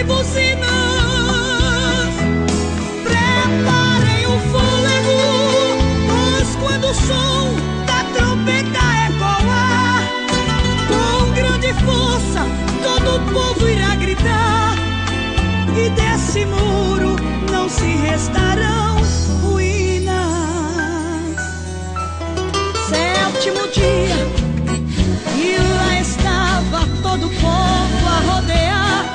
e buzinas. Preparem o fôlego, pois quando o som da trombeta ecoar, com grande força todo o povo irá gritar, e desse muro não se restarão ruínas. Sétimo dia, e lá estava todo o povo a rodear,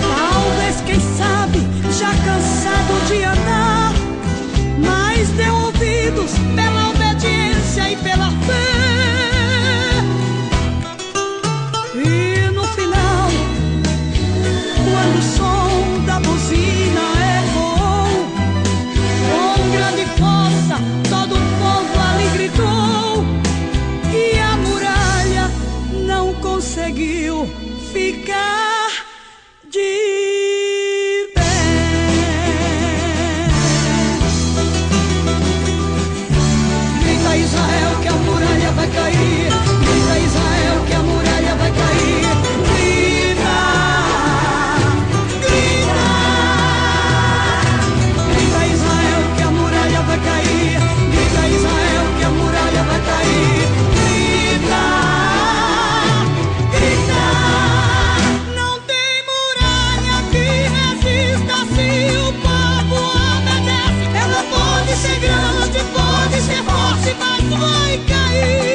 talvez, quem sabe, já cansado de andar, mas deu ouvidos pela obediência e pela fé. E no final, quando o som da buzina ecoou, com grande força todo o povo ali gritou, e a muralha não conseguiu ficar de pé. Grita Israel que a muralha vai cair, grita Israel que a muralha vai cair. Grita, grita, grita Israel que a muralha vai cair, grita Israel que a muralha vai cair. Grita, grita, não tem muralha que resista se o povo obedece. Ela pode ser grande, pode ser forte, mas vai cair.